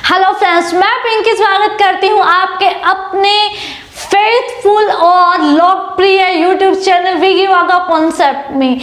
Hello friends, मैं पिंकी स्वागत करती हूँ आपके अपने फेथफुल और लोकप्रिय यूट्यूब चैनल विगी वागा कॉन्सेप्ट में।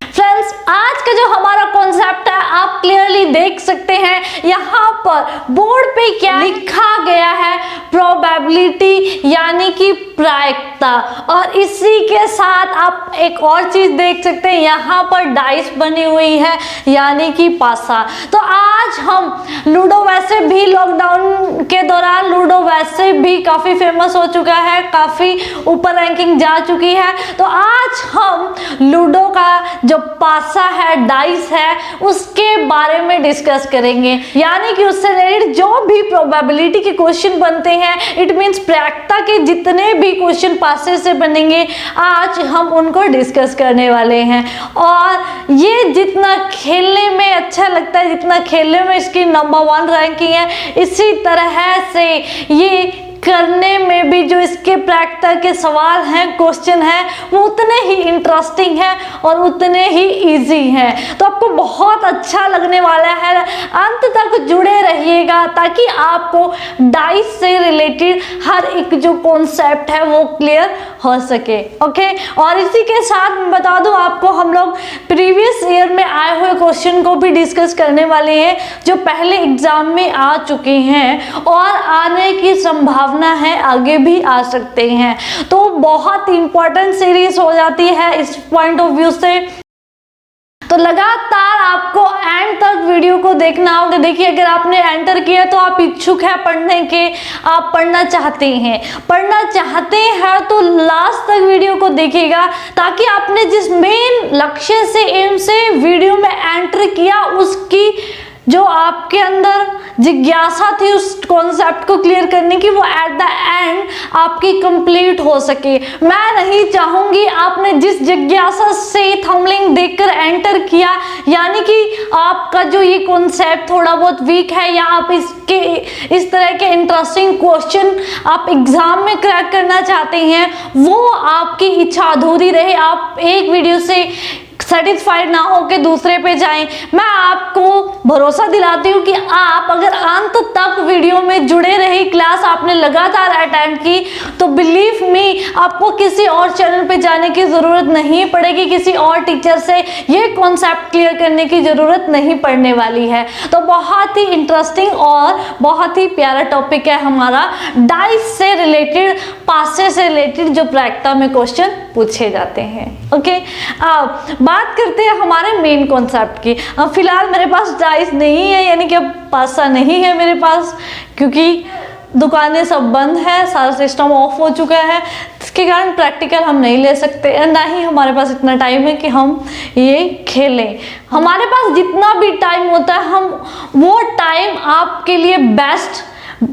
फ्रेंड्स, आज का जो हमारा कॉन्सेप्ट है आप क्लियरली देख सकते हैं यहाँ पर बोर्ड पे क्या लिखा गया है, प्रोबेबिलिटी यानी कि प्रायिकता। और इसी के साथ आप एक और चीज देख सकते हैं, यहाँ पर डाइस बनी हुई है यानी कि पासा। तो आज हम लूडो, वैसे भी लॉकडाउन के दौरान लूडो वैसे भी काफी फेमस हो चुका है, काफी ऊपर रैंकिंग जा चुकी है। तो आज हम लूडो का जो पासा है, डाइस है, उसके बारे में डिस्कस करेंगे। यानी कि उससे रिलेटेड जो भी प्रोबेबिलिटी के क्वेश्चन बनते हैं, इट मींस प्रायिकता के जितने भी क्वेश्चन पासे से बनेंगे, आज हम उनको डिस्कस करने वाले हैं। और ये जितना खेलने में अच्छा लगता है, जितना खेलने में इसकी नंबर 1 रैंकिंग है, इसी तरह से ये करने में भी जो इसके प्रायिकता के सवाल हैं, क्वेश्चन हैं, वो उतने ही इंटरेस्टिंग हैं और उतने ही इजी हैं। तो आपको बहुत अच्छा लगने वाला है, अंत तक जुड़े रहिएगा ताकि आपको डाइस से रिलेटेड हर एक जो कॉन्सेप्ट है वो क्लियर हो सके। ओके, और इसी के साथ मैं बता दूं आपको, हम लोग प्रीवियस ईयर में आए हुए क्वेश्चन को भी डिस्कस करने वाले हैं जो पहले एग्जाम में आ चुके हैं और आने की संभावना है, आगे भी आ सकते हैं। तो बहुत इंपॉर्टेंट सीरीज हो जाती है इस पॉइंट ऑफ व्यू से। तो लगातार आपको एंड तक वीडियो को देखना होगा। देखिए, अगर आपने एंटर किया तो आप इच्छुक है पढ़ने के, आप पढ़ना चाहते हैं तो लास्ट तक वीडियो को देखिएगा ताकि आपने जिस मेन लक्ष्य से, एम से वीडियो में एंटर किया, उसकी जो आपके अंदर जिज्ञासा थी उस कॉन्सेप्ट को क्लियर करने की, वो एट द एंड आपकी कंप्लीट हो सके। मैं नहीं चाहूंगी आपने जिस जिज्ञासा से थंबनेल देखकर एंटर किया, यानी कि आपका जो ये कॉन्सेप्ट थोड़ा बहुत वीक है या आप इस तरह के इंटरेस्टिंग क्वेश्चन आप एग्जाम में क्रैक करना चाहते हैं, वो आपकी इच्छा अधूरी रहे, आप एक वीडियो से सेटिस्फाइड ना हो के दूसरे पे जाएं। मैं आपको भरोसा दिलाती हूँ कि आप अगर अंत तक वीडियो में जुड़े रहे, क्लास आपने लगातार अटेंड की, तो बिलीव मी आपको किसी और चैनल पे जाने की ज़रूरत नहीं पड़ेगी, किसी और टीचर से ये कॉन्सेप्ट क्लियर करने की ज़रूरत नहीं पड़ने वाली है। तो बहुत ही इंटरेस्टिंग और बहुत ही प्यारा टॉपिक है हमारा, डाइस से रिलेटेड, पासे से रिलेटेड जो प्रायिकता में क्वेश्चन पूछे जाते हैं। ओके, अब बात करते हैं हमारे मेन कॉन्सेप्ट की। अब फिलहाल मेरे पास डाइस नहीं है, यानी कि अब पासा नहीं है मेरे पास, क्योंकि दुकानें सब बंद है, सारा सिस्टम ऑफ हो चुका है। इसके कारण प्रैक्टिकल हम नहीं ले सकते, ना ही हमारे पास इतना टाइम है कि हम ये खेलें। हमारे पास जितना भी टाइम होता है, हम वो टाइम आपके लिए बेस्ट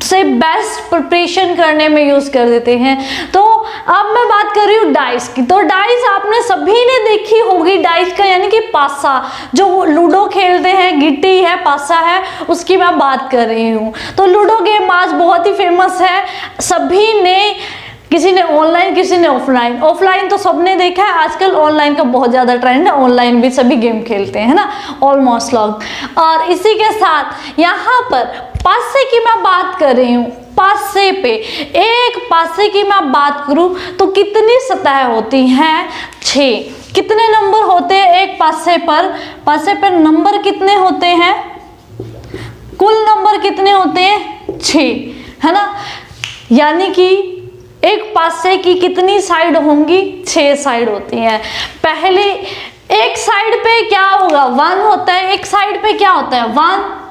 से बेस्ट प्रिपरेशन करने में यूज कर देते हैं। तो अब मैं बात कर रही हूँ डाइस की। तो डाइस आपने सभी ने देखी होगी, डाइस का यानी कि पासा, जो लूडो खेलते हैं, गिट्टी है, पासा है, उसकी मैं बात कर रही हूँ। तो लूडो गेम आज बहुत ही फेमस है, सभी ने, किसी ने ऑनलाइन, किसी ने ऑफलाइन। ऑफलाइन तो सबने देखा है, आजकल ऑनलाइन का बहुत ज़्यादा ट्रेंड है, ऑनलाइन भी सभी गेम खेलते हैं, है ना, ऑलमोस्ट लोग। और इसी के साथ यहाँ पर पासे की मैं बात कर रही हूँ। पासे पे, एक पासे की मैं बात करूँ तो कितनी सतह होती हैं? 6। कितने नंबर होते हैं एक पासे पर? पासे पर नंबर कितने होते हैं? कुल नंबर कितने होते हैं? 6, है ना। यानी कि एक पासे की कितनी साइड होंगी? 6 साइड होती हैं। पहले एक साइड पे क्या होगा? 1 होता है, एक साइड पे क्या होता है? 1,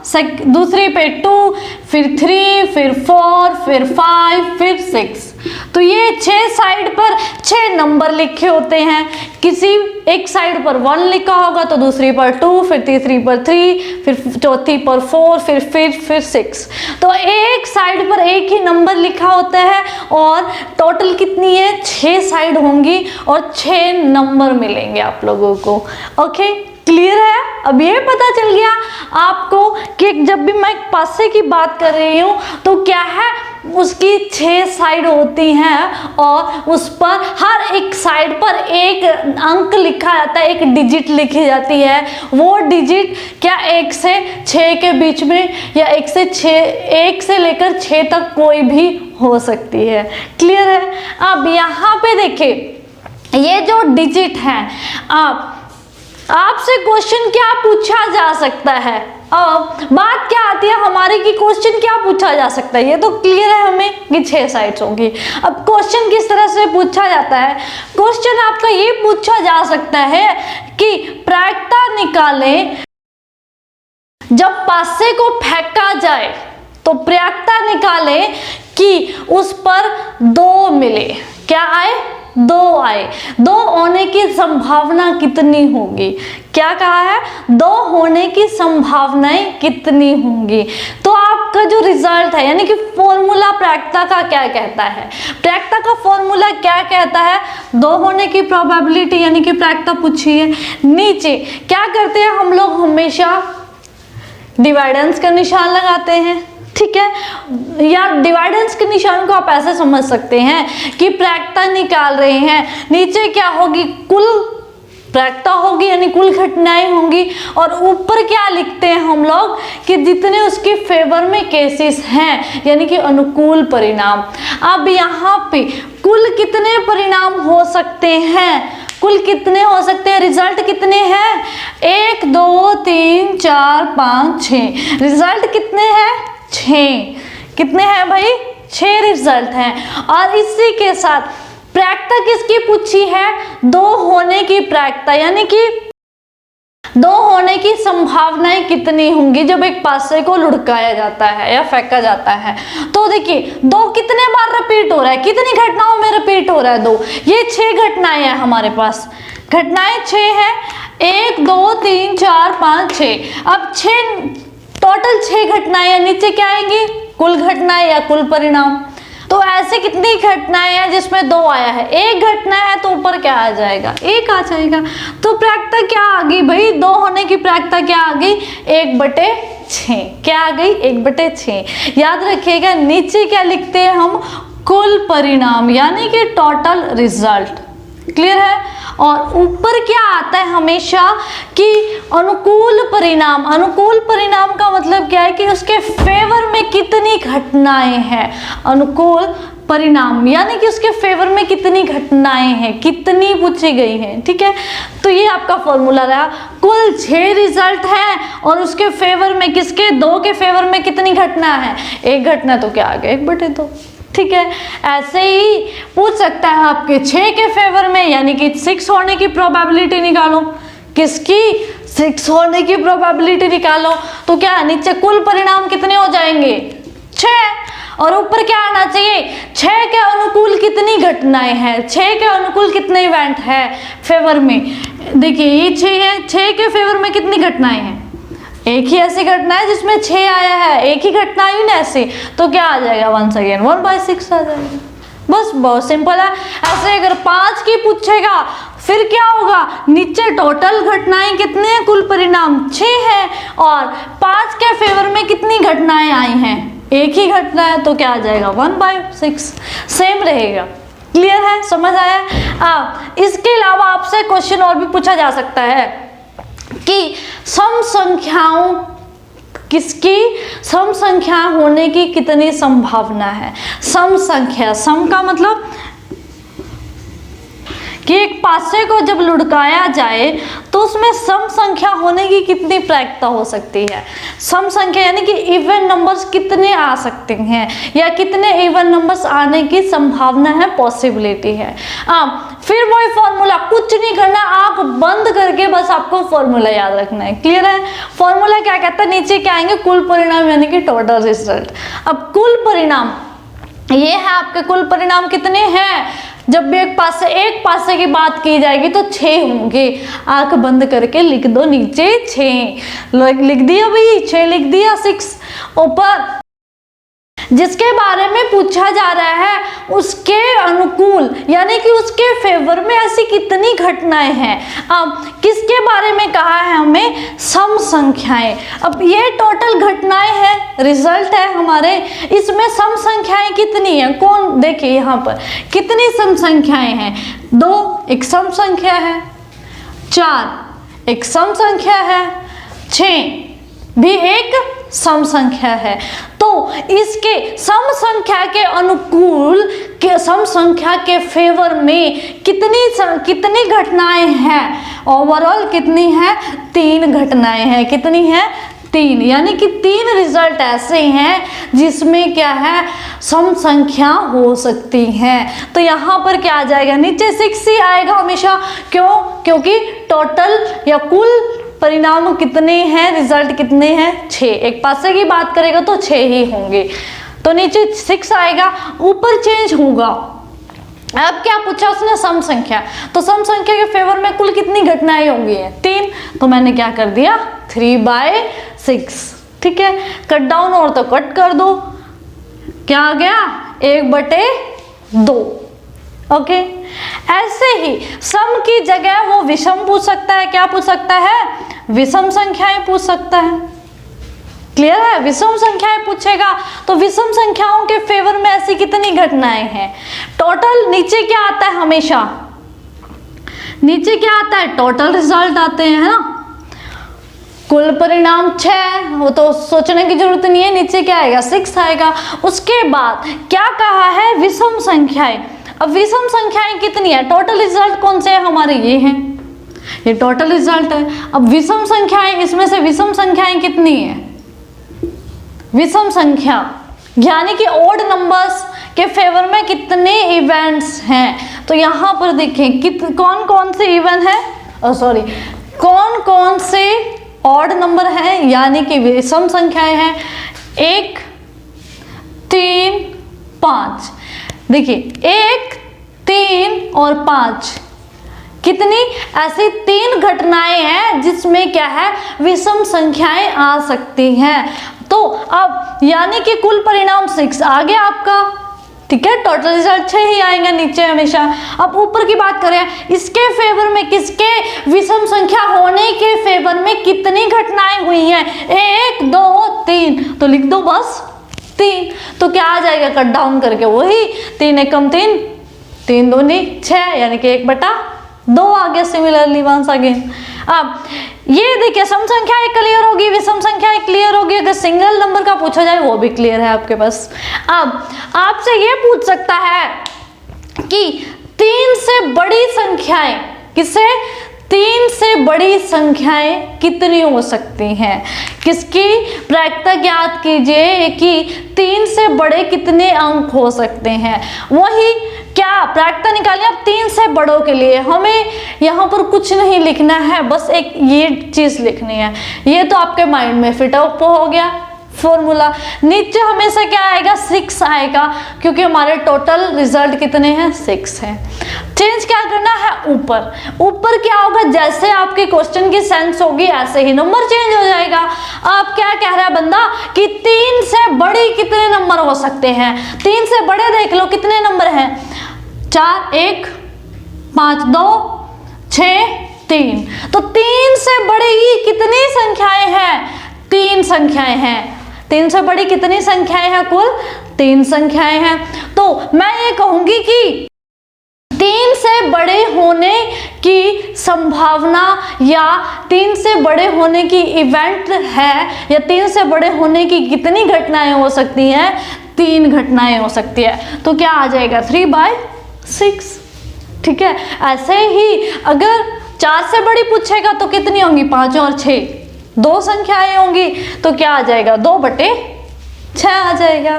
दूसरी पे 2, फिर 3, फिर 4, फिर 5, फिर 6। तो ये 6 साइड पर 6 नंबर लिखे होते हैं। किसी एक साइड पर 1 लिखा होगा तो दूसरी पर 2, फिर तीसरी पर 3, फिर चौथी पर 4, फिर 6। तो एक साइड पर एक ही नंबर लिखा होता है और टोटल कितनी है? 6 साइड होंगी और 6 नंबर मिलेंगे आप लोगों को। ओके, क्लियर है? अब ये पता चल गया आपको कि जब भी मैं पासे की बात कर रही हूँ तो क्या है, उसकी 6 साइड होती हैं और उस पर हर एक साइड पर एक अंक लिखा जाता है, एक डिजिट लिखी जाती है। वो डिजिट क्या 1 से 6 के बीच में या 1 से लेकर 6 तक कोई भी हो सकती है। क्लियर है? अब यहाँ पे देखिए ये जो डिजिट है, आपसे क्वेश्चन क्या पूछा जा सकता है। अब बात क्या आती है हमारी कि क्वेश्चन क्या पूछा जा सकता है। ये तो क्लियर है हमें कि 6 साइड्स होंगी। अब क्वेश्चन किस तरह से पूछा जाता है? क्वेश्चन आपका ये पूछा जा सकता है कि प्रायिकता निकालें, जब पासे को फेंका जाए तो प्रायिकता निकालें कि उस पर 2 मिले। क्या आए? 2 आए। 2 होने की संभावना कितनी होगी? क्या कहा है? 2 होने की संभावनाएं कितनी होंगी? तो आपका जो रिजल्ट है यानी कि फॉर्मूला प्रायिकता का क्या कहता है? प्रायिकता का फॉर्मूला क्या कहता है? 2 होने की प्रोबेबिलिटी यानी कि प्रायिकता पूछी है। नीचे क्या करते हैं हम लोग? हमेशा डिवाइडेंस का निशान लगाते हैं, ठीक है। या डिवाइडेंस के निशान को आप ऐसे समझ सकते हैं कि प्रायिकता निकाल रहे हैं, नीचे क्या होगी? कुल प्रायिकता होगी यानी कुल घटनाएं होंगी, और ऊपर क्या लिखते हैं हम लोग कि जितने उसके फेवर में केसेस हैं यानी कि अनुकूल परिणाम। अब यहाँ पे कुल कितने परिणाम हो सकते हैं? कुल कितने हो सकते हैं? रिजल्ट कितने हैं? 1 2 3 4 5 6। रिजल्ट कितने हैं? 6। कितने हैं भाई? 6 रिजल्ट हैं। और इसी के साथ प्रायिकता किसकी पूछी है? 2 होने की प्रायिकता यानी कि 2 होने की संभावनाएं कितनी होंगी जब एक पासे को लुढ़काया जाता है या फेंका जाता है। तो देखिए 2 कितने बार रिपीट हो रहा है? कितनी घटनाओं में रिपीट हो रहा है 2? ये 6 घटनाएं हैं हमारे पास। घटनाएं 6 हैं, 1 2 3 4 5 6। अब 6 टोटल 6 घटनाएं हैं। नीचे क्या आएंगी? कुल घटनाएं या कुल परिणाम। तो ऐसे कितनी घटनाएं हैं जिसमें 2 आया है? 1 घटना है तो ऊपर क्या आ जाएगा? 1 आ जाएगा। तो प्रायिकता क्या आ गई भाई? 2 होने की प्रायिकता क्या आ गई? 1/6। क्या आ गई? 1/6। याद रखिएगा नीचे क्या लिखते हैं हम? कुल परिणाम यानी कि टोटल रिजल्ट। क्लियर है? और ऊपर क्या आता है हमेशा कि अनुकूल परिणाम। अनुकूल परिणाम का मतलब क्या है कि उसके फेवर में कितनी घटनाएं हैं। अनुकूल परिणाम यानी कि उसके फेवर में कितनी घटनाएं हैं, कितनी पूछी गई हैं, ठीक है। तो ये आपका फॉर्मूला रहा। कुल 6 रिजल्ट हैं और उसके फेवर में किसके? 2 के फेवर में कितनी घटना है? 1 घटना। तो क्या आ गया? 1/2। ठीक है। ऐसे ही पूछ सकता है आपके 6 के फेवर में यानी कि 6 होने की प्रोबेबिलिटी निकालो। किसकी? 6 होने की प्रोबेबिलिटी निकालो। तो क्या नीचे कुल परिणाम कितने हो जाएंगे? 6। और ऊपर क्या आना चाहिए? 6 के अनुकूल कितनी घटनाएं हैं, 6 के अनुकूल कितने इवेंट है फेवर में। देखिए ये 6 है, 6 के फेवर में कितनी घटनाएं हैं? एक ही ऐसी घटना है जिसमें 6 आया है, एक ही घटना आई ना ऐसी। तो क्या आ जाएगा? 1/6 आ जाएगा। बस बहुत सिंपल है। ऐसे अगर 5 की पूछेगा फिर क्या होगा? नीचे टोटल घटनाएं कितने हैं? कुल परिणाम 6 है और 5 के फेवर में कितनी घटनाएं आई हैं? एक ही घटना है। तो क्या आ जाएगा? 1/6। सेम रहेगा। क्लियर है? समझ आया? इसके अलावा आपसे क्वेश्चन और भी पूछा जा सकता है कि सम संख्याओं किसकी? सम संख्या होने की कितनी संभावना है? सम संख्या, सम का मतलब कि एक पासे को जब लुढ़काया जाए तो उसमें सम संख्या होने की कितनी प्रायिकता हो सकती है? सम संख्या यानी कि इवन नंबर्स कितने आ सकते हैं या कितने इवन नंबर्स आने की संभावना है, पॉसिबिलिटी है। फिर वही फॉर्मूला, कुछ नहीं करना, आंख बंद करके बस आपको फॉर्मूला याद रखना है। क्लियर है? फॉर्मूला क्या कहता है? नीचे क्या आएंगे? कुल परिणाम यानी कि टोटल रिजल्ट। अब कुल परिणाम ये है आपके कुल परिणाम कितने हैं? जब भी एक पासे की बात की जाएगी तो 6 होंगे। आंख बंद करके लिख दो नीचे 6 लिख दिया भाई, 6 लिख दिया। 6 ऊपर जिसके बारे में पूछा जा रहा है उसके अनुकूल यानी कि उसके फेवर में ऐसी कितनी घटनाएं हैं। अब किसके बारे में कहा है हमें, सम संख्याएं। अब ये टोटल घटनाएं हैं, रिजल्ट है हमारे, इसमें सम संख्याएं कितनी है, कौन देखिए यहाँ पर कितनी सम संख्याएं हैं, 2 एक सम संख्या है, 4 एक सम संख्या है, 6 भी एक सम संख्या है। तो इसके सम संख्या के अनुकूल के सम संख्या के फेवर में कितनी घटनाएं हैं, ओवरऑल कितनी है, 3 घटनाएं हैं। कितनी है, 3, यानी कि 3 रिजल्ट ऐसे हैं जिसमें क्या है, सम संख्या हो सकती हैं। तो यहाँ पर क्या आ जाएगा, नीचे 6 ही आएगा हमेशा। क्यों, क्योंकि टोटल या कुल परिणाम कितने हैं, रिजल्ट कितने हैं, 6। एक पासे की बात करेगा तो 6 ही होंगे, तो नीचे 6 आएगा, ऊपर चेंज होगा। अब क्या पूछा उसने, सम संख्या, तो सम संख्या के फेवर में कुल कितनी घटनाएं होंगी, 3, तो मैंने क्या कर दिया 3/6। ठीक है, कट डाउन और तो कट कर दो, क्या आ गया 1/2। ओके, ऐसे ही सम की जगह वो विषम पूछ सकता है, क्या पूछ सकता है, विषम संख्याएं पूछ सकता है। क्लियर है, विषम संख्याएं पूछेगा तो विषम संख्याओं के फेवर में ऐसी कितनी घटनाएं हैं, टोटल नीचे क्या आता है, हमेशा नीचे क्या आता है, टोटल रिजल्ट आते हैं, है ना। कुल परिणाम 6, वो तो सोचने की जरूरत नहीं है, नीचे क्या आएगा 6 आएगा। उसके बाद क्या कहा है, विषम संख्याएं। अब विषम संख्याएं कितनी है, टोटल रिजल्ट कौन से हैं हमारे, ये हैं, ये टोटल रिजल्ट है। अब विषम संख्याएं, इसमें से विषम संख्याएं कितनी है, विषम संख्या यानी कि ओड नंबर्स के फेवर में कितने इवेंट्स हैं। तो यहाँ पर देखें कौन कौन से इवेंट है, कौन कौन से ऑड नंबर हैं यानी कि विषम संख्याएं हैं, 1, 3, 5। देखिए 1, 3 और 5 कितनी ऐसी 3 घटनाएं हैं जिसमें क्या है, विषम संख्याएं आ सकती हैं। तो अब यानी कि कुल परिणाम 6 आ गया आपका। ठीक है, टोटल रिजल्ट 6 ही आएंगे नीचे हमेशा। अब ऊपर की बात करें, इसके फेवर में, किसके विषम संख्या होने के फेवर में कितनी घटनाएं हुई हैं, 1, 2, 3, तो लिख दो बस 3। तो क्या आ जाएगा, कट डाउन करके वही 3 एकम 3, 3 दूनी 6, यानी कि 1/2 आ गया। सिमिलरली वंस अगेन, अब ये देखिए सम संख्याएं क्लियर होगी, विषम संख्याएं क्लियर होगी। अगर सिंगल नंबर का पूछा जाए वो भी क्लियर है आपके पास। अब आपसे ये पूछ सकता है कि 3 से बड़ी संख्याएं, किससे, 3 से बड़ी संख्याएं कितनी हो सकती हैं, किसकी प्रायिकता ज्ञात कीजिए कि 3 से बड़े कितने अंक हो सकते हैं। वही क्या प्रायिकता निकालिए आप 3 से बड़ों के लिए। हमें यहाँ पर कुछ नहीं लिखना है, बस एक ये चीज लिखनी है, ये तो आपके माइंड में फिट अप हो गया फॉर्मूला। नीचे हमेशा क्या आएगा, 6 आएगा, क्योंकि हमारे टोटल रिजल्ट कितने हैं, 6 है। चेंज क्या करना है, ऊपर। ऊपर क्या होगा, जैसे आपके क्वेश्चन की सेंस होगी ऐसे ही नंबर चेंज हो जाएगा। आप क्या कह रहा है बंदा कि 3 से बड़ी कितने नंबर हो सकते हैं, 3 से बड़े देख लो कितने नंबर हैं, 4, 1, 5, 2, 6, 3। तो 3 से बड़ी कितनी संख्याएं हैं, 3 संख्याएं हैं। 3 से बड़ी कितनी संख्याएं हैं, कुल 3 संख्याएं हैं। तो मैं ये कहूंगी कि 3 से बड़े होने की संभावना या 3 से बड़े होने की इवेंट है, या 3 से बड़े होने की कितनी घटनाएं हो सकती हैं, 3 घटनाएं हो सकती है। तो क्या आ जाएगा 3/6। ठीक है, ऐसे ही अगर 4 से बड़ी पूछेगा तो कितनी होंगी, 5 और 6, 2 संख्याएं होंगी, तो क्या आ जाएगा 2/6 आ जाएगा।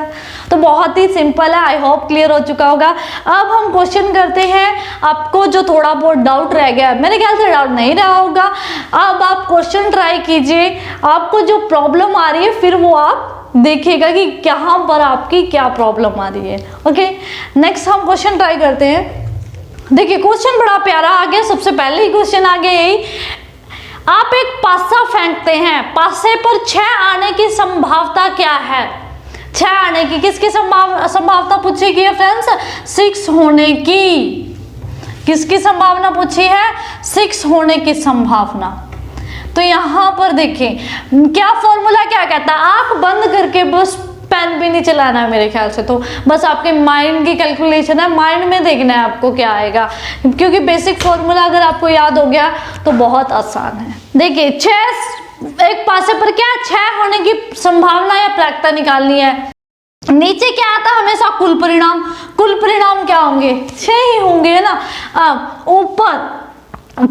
तो बहुत ही सिंपल है, आई होप क्लियर हो चुका होगा। अब हम क्वेश्चन करते हैं। आपको जो थोड़ा बहुत डाउट रह गया, मेरे ख्याल से डाउट नहीं रहा होगा, अब आप क्वेश्चन ट्राई कीजिए। आपको जो प्रॉब्लम आ रही है फिर वो आप देखिएगा कि कहाँ पर आपकी क्या प्रॉब्लम आ रही है। ओके, नेक्स्ट हम क्वेश्चन ट्राई करते हैं। देखिए क्वेश्चन बड़ा प्यारा आ गया। सबसे पहले ही क्वेश्चन आ गया यही, आप एक पासा फेंकते हैं, पासे पर 6 आने की संभावना क्या है। 6 आने की। किसकी संभावना पूछी गई है फ्रेंड्स? 6 होने की। किसकी संभावना पूछी है? 6 होने की संभावना। तो यहां पर देखिए क्या फॉर्मूला क्या कहता है, आंख बंद करके बस पेन भी नहीं चलाना है मेरे ख्याल से, तो बस आपके माइंड की कैलकुलेशन है, माइंड में देखना है आपको क्या आएगा, क्योंकि बेसिक फॉर्मूला अगर आपको याद हो गया तो बहुत आसान है। देखिए 6 एक पासे पर क्या 6 होने की संभावना या प्रायिकता निकालनी है। नीचे क्या आता है हमेशा? कुल परिणाम। कुल परिणाम क्या होंगे? 6 ही होंगे ना। अब ऊपर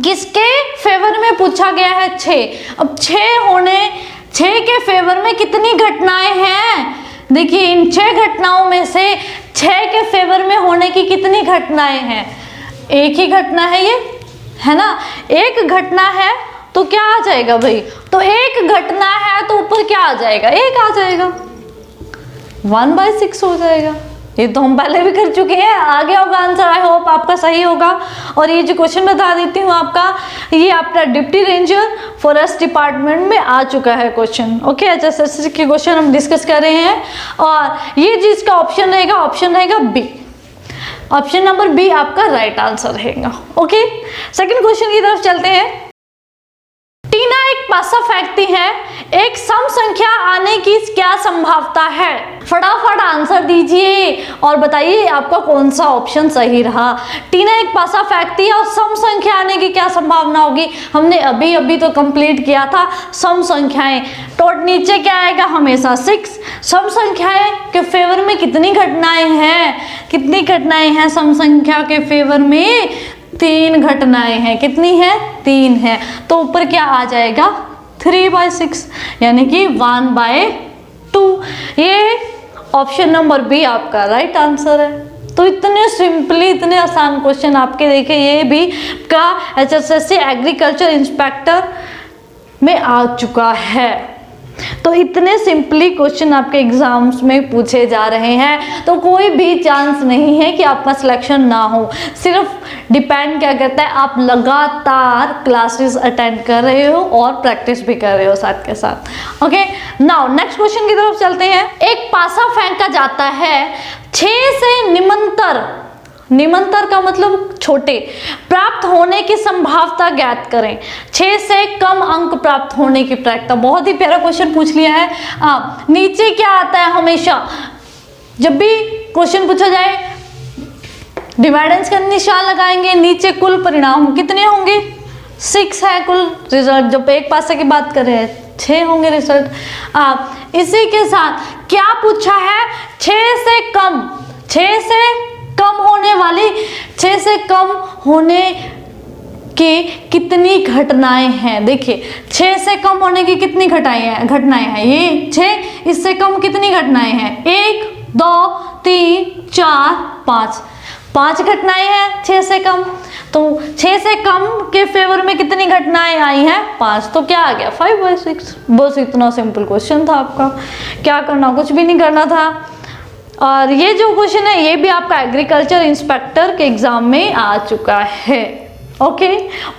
किसके फेवर में पूछा गया है? 6। अब 6 के फेवर में कितनी घटनाएं हैं? देखिए इन 6 घटनाओं में से 6 के फेवर में होने की कितनी घटनाएं हैं? एक ही घटना है ये, है ना? एक घटना है तो क्या आ जाएगा भाई? तो एक घटना है तो ऊपर क्या आ जाएगा? 1 आ जाएगा, 1/6 हो जाएगा। ये तो हम पहले भी कर चुके हैं, आ गया होगा आंसर। आई होप आपका सही होगा। और ये जो क्वेश्चन बता देती हूँ आपका, ये आपका डिप्टी रेंजर फॉरेस्ट डिपार्टमेंट में आ चुका है क्वेश्चन। ओके, HSSC के क्वेश्चन हम डिस्कस कर रहे हैं। और ये जिसका ऑप्शन रहेगा बी। ऑप्शन नंबर बी आपका राइट आंसर रहेगा। ओके, सेकंड क्वेश्चन की तरफ चलते हैं। टीना एक पासा फेंकती है, एक सम संख्या आने की क्या संभावना है? फटाफट आंसर दीजिए और बताइए आपका कौन सा ऑप्शन सही रहा। टीना एक पासा फेंकती है और सम संख्या आने की क्या संभावना होगी? हमने अभी तो कंप्लीट किया था सम संख्याएं। तो नीचे क्या आएगा? हमेशा 6। सम संख्याएं के फेवर में कितनी घटनाएं हैं? कितनी घटनाएं हैं सम संख्या के फेवर में? 3 घटनाएं हैं। कितनी है? 3 है। तो ऊपर क्या आ जाएगा? 3/6 यानी कि 1/2। ये ऑप्शन नंबर बी आपका राइट आंसर है। तो इतने सिंपली, इतने आसान क्वेश्चन आपके देखे ये भी का HSSC एग्रीकल्चर इंस्पेक्टर में आ चुका है। तो इतने सिंपली क्वेश्चन आपके एग्जाम्स में पूछे जा रहे हैं, तो कोई भी चांस नहीं है कि आपका सिलेक्शन ना हो। सिर्फ डिपेंड क्या करता है, आप लगातार क्लासेस अटेंड कर रहे हो और प्रैक्टिस भी कर रहे हो साथ के साथ। ओके, नाउ नेक्स्ट क्वेश्चन की तरफ चलते हैं। एक पासा फेंका जाता है, 6 से निमंतर का मतलब छोटे प्राप्त होने की संभावना ज्ञात करें। 6 से कम अंक प्राप्त होने की प्रायिकता। बहुत ही प्यारा क्वेश्चन पूछ लिया है। नीचे क्या आता है? हमेशा जब भी क्वेश्चन पूछा जाए डिवाइडेंस का निशान लगाएंगे, नीचे कुल परिणाम कितने होंगे? 6 है कुल रिजल्ट। जब एक पासे की बात करें 6 होंगे रिजल्ट। इसी के साथ क्या पूछा है? 6 से कम होने वाली 6 से कम होने की कितनी घटनाएं हैं? देखिए 6 से कम होने की कितनी घटनाएं हैं? ये 6, इससे कम कितनी घटनाएं हैं? 1 2 3 4 5 घटनाएं हैं 6 से कम। तो 6 से कम के फेवर में कितनी घटनाएं आई हैं? 5। तो क्या आ गया? 5/6। बस इतना सिंपल क्वेश्चन था आपका। क्या करना? कुछ भी नहीं करना था। और ये जो क्वेश्चन है ये भी आपका एग्रीकल्चर इंस्पेक्टर के एग्जाम में आ चुका है। ओके,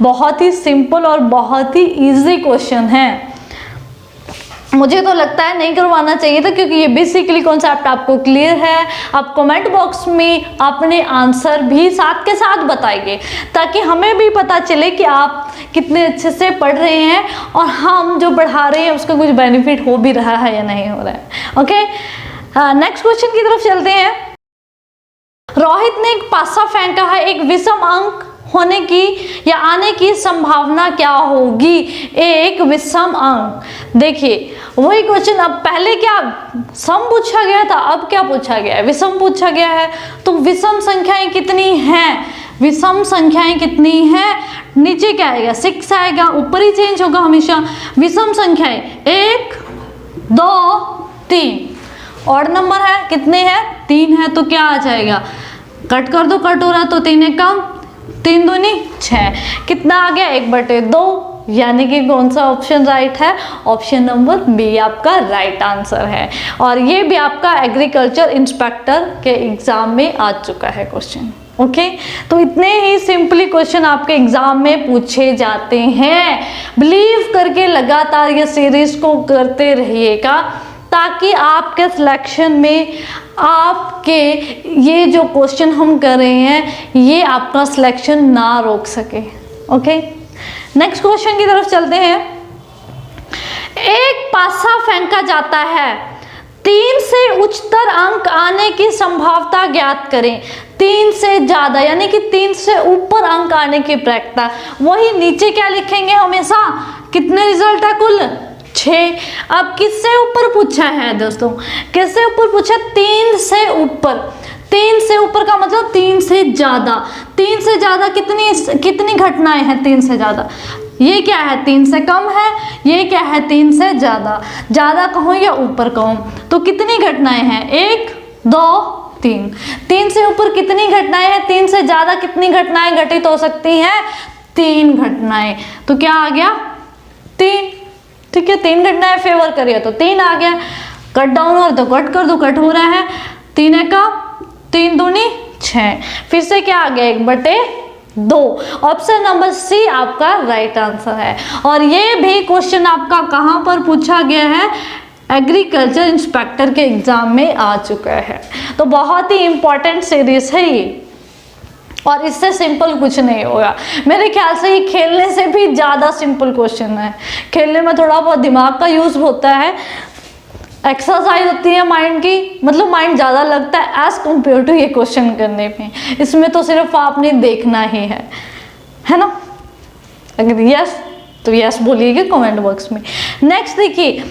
बहुत ही सिंपल और बहुत ही इजी क्वेश्चन है। मुझे तो लगता है नहीं करवाना चाहिए था, क्योंकि ये बेसिकली कॉन्सेप्ट आपको क्लियर है। आप कमेंट बॉक्स में अपने आंसर भी साथ के साथ बताइए, ताकि हमें भी पता चले कि आप कितने अच्छे से पढ़ रहे हैं और हम जो पढ़ा रहे हैं उसका कुछ बेनिफिट हो भी रहा है या नहीं हो रहा है। ओके, नेक्स्ट क्वेश्चन की तरफ चलते हैं। रोहित ने एक पासा फेंका है, एक विषम अंक होने की या आने की संभावना क्या होगी? एक विषम अंक। देखिए वही क्वेश्चन, अब पहले क्या सम पूछा गया था, अब क्या पूछा गया है? विषम पूछा गया है। तो विषम संख्याएं कितनी हैं? विषम संख्याएं कितनी हैं? नीचे क्या आएगा? 6 आएगा, ऊपर ही चेंज होगा हमेशा। विषम संख्याएं 1 2 3, ऑड नंबर है, कितने हैं? 3 है। तो क्या आ जाएगा? कट कर दो, कट हो रहा तो 3 एक कम, 3 दूनी 6। कितना आ गया? 1/2। यानी कि कौन सा ऑप्शन राइट है? ऑप्शन नंबर बी आपका राइट आंसर है। और ये भी आपका एग्रीकल्चर इंस्पेक्टर के एग्जाम में आ चुका है क्वेश्चन। ओके, तो इतने ही सिंपली क्वेश्चन आपके एग्जाम में पूछे जाते हैं। बिलीव करके लगातार ये सीरीज को करते रहिएगा, ताकि आपके सिलेक्शन में आपके ये जो क्वेश्चन हम कर रहे हैं ये आपका सिलेक्शन ना रोक सके। ओके, नेक्स्ट क्वेश्चन की तरफ चलते हैं। एक पासा फेंका जाता है, 3 से उच्चतर अंक आने की संभावना ज्ञात करें। 3 से ज्यादा यानी कि 3 से ऊपर अंक आने की प्रवृत्ता, वही नीचे क्या लिखेंगे हमेशा, कितने रिजल्ट है कुल 6। अब किससे ऊपर पूछा है दोस्तों, किससे ऊपर पूछा, 3 से ऊपर। 3 से ऊपर का मतलब 3 से ज्यादा। 3 से ज्यादा कितनी घटनाएं हैं, 3 से ज्यादा, ये क्या है 3 से कम है, ये क्या है 3 से ज्यादा। ज्यादा कहूँ या ऊपर कहूँ, तो कितनी घटनाएं हैं, 1 2 3। 3 से ऊपर कितनी घटनाएं हैं, 3 से ज्यादा कितनी घटनाएं घटित हो सकती हैं, 3 घटनाएं। तो क्या आ गया 3, ठीक है, 3 घटनाएं फेवर करिए तो 3 आ गया। कट डाउन हो तो कट कर दो, कट हो रहा है, 3 का 3 दूनी 6, फिर से क्या आ गया 1/2। ऑप्शन नंबर सी आपका राइट आंसर है। और ये भी क्वेश्चन आपका कहाँ पर पूछा गया है, एग्रीकल्चर इंस्पेक्टर के एग्जाम में आ चुका है। तो बहुत ही इंपॉर्टेंट सीरीज है ये, और इससे सिंपल कुछ नहीं होगा। मेरे ख्याल से ये खेलने से भी ज़्यादा सिंपल क्वेश्चन है। खेलने में थोड़ा बहुत दिमाग का यूज होता है, एक्सरसाइज होती है माइंड की, मतलब माइंड ज़्यादा लगता है एज कम्पेयर टू ये क्वेश्चन करने में। इसमें तो सिर्फ आपने देखना ही है ना। अगर यस तो यस बोलिएगा कमेंट बॉक्स में। नेक्स्ट देखिए,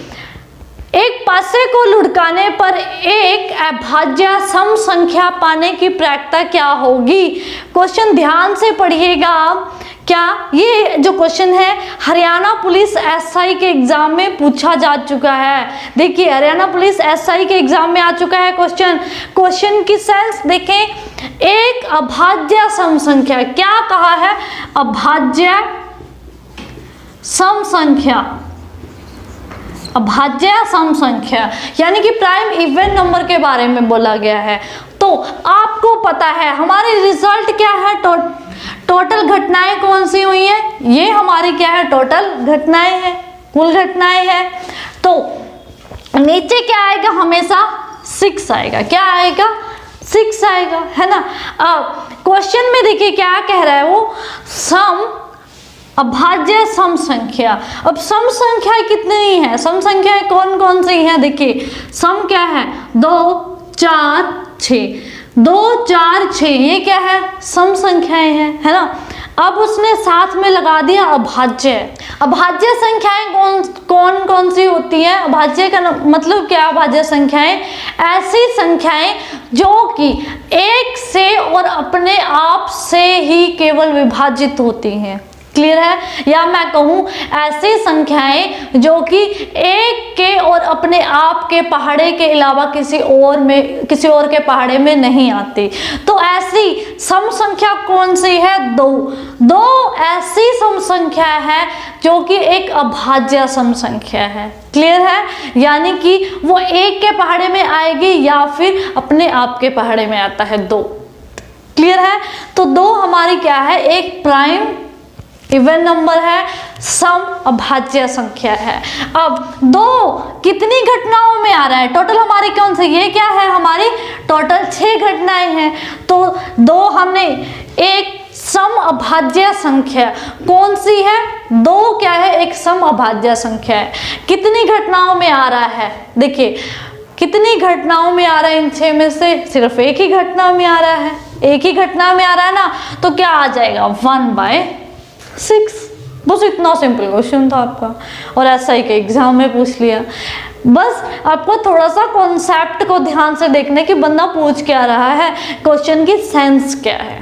एक पासे को लुढ़काने पर एक अभाज्य सम संख्या पाने की प्रक्रिया क्या होगी। क्वेश्चन ध्यान से पढ़िएगा आप। क्या ये जो क्वेश्चन है हरियाणा पुलिस एसआई के एग्जाम में पूछा जा चुका है। देखिए हरियाणा पुलिस एसआई के एग्जाम में आ चुका है क्वेश्चन की सेंस देखें, एक अभाज्य सम संख्या, क्या कहा है, अभाज्य सम संख्या, अभाज्य सम संख्या यानी कि प्राइम इवन नंबर के बारे में बोला गया है। तो आपको पता है हमारे रिजल्ट क्या है, टोटल घटनाएं कौन सी हुई हैं, ये हमारी क्या है, टोटल घटनाएं हैं, कुल घटनाएं हैं। तो नीचे क्या आएगा, हमेशा 6 आएगा। क्या आएगा, 6 आएगा, है ना। अब क्वेश्चन में देखिए क्या कह रहा है वो, सम अभाज्य सम संख्या। अब सम संख्या कितनी है, सम संख्याएं कौन कौन सी हैं, देखिए सम क्या है, 2 4 6, 2 4 6, ये क्या है, सम संख्याएं हैं, है ना। अब उसने साथ में लगा दिया अभाज्य। अभाज्य संख्याएं कौन कौन सी होती हैं, अभाज्य का मतलब क्या, अभाज्य संख्याएं ऐसी संख्याएं जो कि 1 से और अपने आप से ही केवल विभाजित होती हैं। क्लियर है, या मैं कहूँ ऐसी संख्याएं जो कि 1 के और अपने आप के पहाड़े के अलावा किसी और के पहाड़े में नहीं आती। तो ऐसी सम संख्या कौन सी है, 2 ऐसी सम संख्या है जो कि एक अभाज्य सम संख्या है। क्लियर है, यानी कि वो 1 के पहाड़े में आएगी या फिर अपने आप के पहाड़े में आता है 2। क्लियर है, तो 2 हमारी क्या है, एक प्राइम इवन नंबर है, सम अभाज्य संख्या है। अब 2 कितनी घटनाओं में आ रहा है, टोटल हमारी कौन सी, ये क्या है, हमारी टोटल 6 घटनाएं हैं। तो 2 हमने, एक सम अभाज्य संख्या कौन सी है, 2 क्या है, एक सम अभाज्य संख्या है। कितनी घटनाओं में आ रहा है, देखिए कितनी घटनाओं में आ रहा है, इन 6 में से सिर्फ एक ही घटना में आ रहा है, एक ही घटना में आ रहा है ना। तो क्या आ जाएगा, 1/6। बस इतना सिंपल क्वेश्चन था आपका, और एसआई के एग्जाम में पूछ लिया। बस आपको थोड़ा सा कॉन्सेप्ट को ध्यान से देखने कि बंदा पूछ क्या रहा है, क्वेश्चन की सेंस क्या है।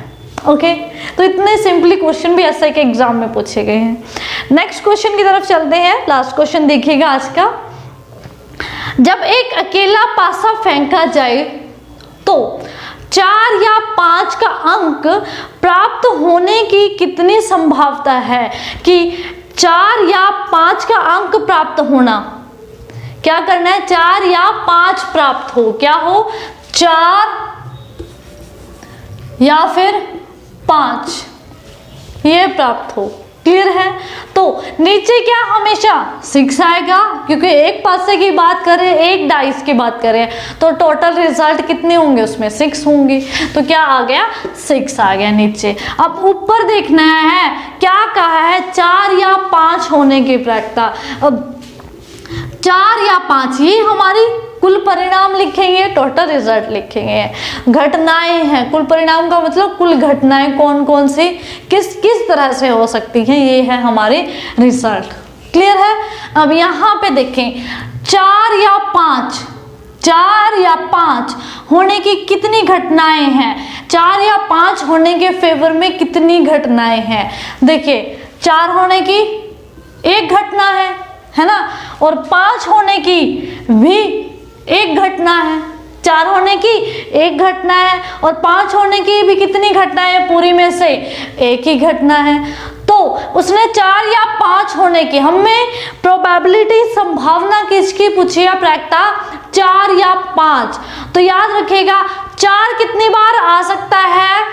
ओके, तो इतने सिंपली क्वेश्चन भी एसआई के एग्जाम में पूछे गए हैं। नेक्स्ट क्वेश्चन की तरफ चलते हैं। लास्ट क्वेश्चन देखिएगा आज का, जब एक अकेला पासा फेंका जाए तो 4 या 5 का अंक प्राप्त होने की कितनी संभावना है, कि 4 या 5 का अंक प्राप्त होना, क्या करना है, 4 या 5 प्राप्त हो, क्या हो, 4 या फिर 5 ये प्राप्त हो। क्लियर है। तो नीचे क्या हमेशा 6 आएगा, क्योंकि एक पासे की बात करें, एक डाइस की बात करें, तो टोटल रिजल्ट कितने होंगे, उसमें 6 होंगे। तो क्या आ गया, 6 आ गया नीचे। अब ऊपर देखना है, क्या कहा है, 4 या 5 होने की प्रायिकता। अब 4 या 5 ये हमारी कुल परिणाम लिखेंगे, टोटल रिजल्ट लिखेंगे। घटनाएं हैं, कुल परिणाम का मतलब कुल घटनाएं कौन कौन सी किस किस तरह से हो सकती हैं, ये है हमारे रिजल्ट। क्लियर है। अब यहाँ पे देखें, 4 या 5 होने की कितनी घटनाएं हैं, 4 या 5 होने के फेवर में कितनी घटनाएं हैं। देखिए 4 होने की एक घटना है ना, और 5 होने की भी एक घटना है। 4 होने की एक घटना है और 5 होने की भी कितनी घटना है, पूरी में से एक ही घटना है। तो उसने 4 या 5 होने की, हमें प्रोबेबिलिटी संभावना किसकी पूछी है, प्रायिकता 4 या 5। तो याद रखिएगा 4 कितनी बार आ सकता है,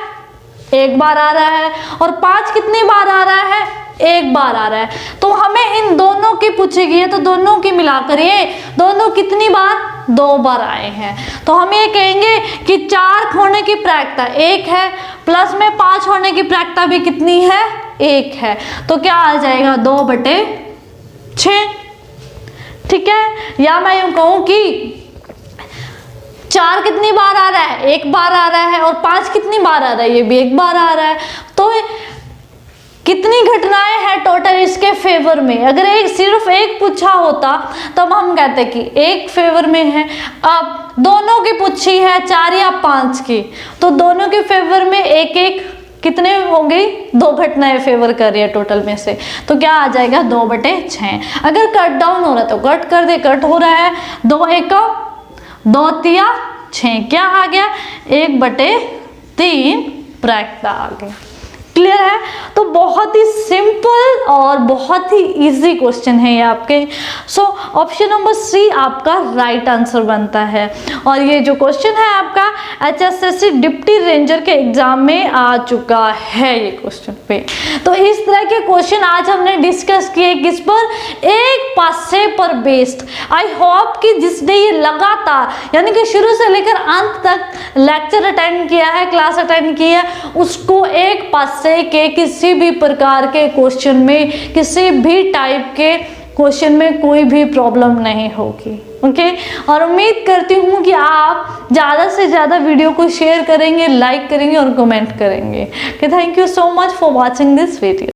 एक बार आ रहा है, और 5 कितनी बार आ रहा है, एक बार आ रहा है। तो हमें इन दोनों की पूछी गई है, तो दोनों की मिलाकर ये दोनों कितनी बार, 2 बार आए हैं। तो हम ये कहेंगे कि 4 होने की प्रायिकता 1 है, प्लस में 5 होने की प्रायिकता भी कितनी है, 1 है। तो क्या आ जाएगा, 2/6। ठीक है। या मैं यूं कहूं कि 4 कितनी बार आ रहा है, एक बार आ रहा है, और 5 कितनी बार आ रहा है, ये भी एक बार आ रहा है। तो कितनी घटनाएं हैं टोटल इसके फेवर में। अगर सिर्फ एक पूछा होता तब हम कहते कि एक फेवर में है। अब दोनों की पूछी है 4 या 5 की, तो दोनों के फेवर में एक एक कितने होंगे, 2 घटनाएं फेवर कर रही है टोटल में से। तो क्या आ जाएगा, 2/6। अगर कट डाउन हो रहा है तो कट कर दे, कट हो रहा है, 2 एकम 2 तिया 6, क्या आ गया, 1/3 प्रायिकता आ गई। क्लियर है। तो बहुत ही सिंपल और बहुत ही इजी क्वेश्चन है ये आपके। सो ऑप्शन नंबर सी आपका राइट आंसर बनता है। और ये जो क्वेश्चन है आपका HSSC डिप्टी रेंजर के एग्जाम में आ चुका है ये क्वेश्चन पे। तो इस तरह के क्वेश्चन आज हमने डिस्कस किए, किस पर, एक पासे पर बेस्ड। आई होप कि जिसने ये लगातार यानी कि शुरू से लेकर अंत तक लेक्चर अटेंड किया है, क्लास अटेंड की है, उसको एक पासे के किसी भी प्रकार के क्वेश्चन में, किसी भी टाइप के क्वेश्चन में कोई भी प्रॉब्लम नहीं होगी। ओके। और उम्मीद करती हूँ कि आप ज़्यादा से ज़्यादा वीडियो को शेयर करेंगे, लाइक करेंगे और कमेंट करेंगे। Thank you so much for watching this video.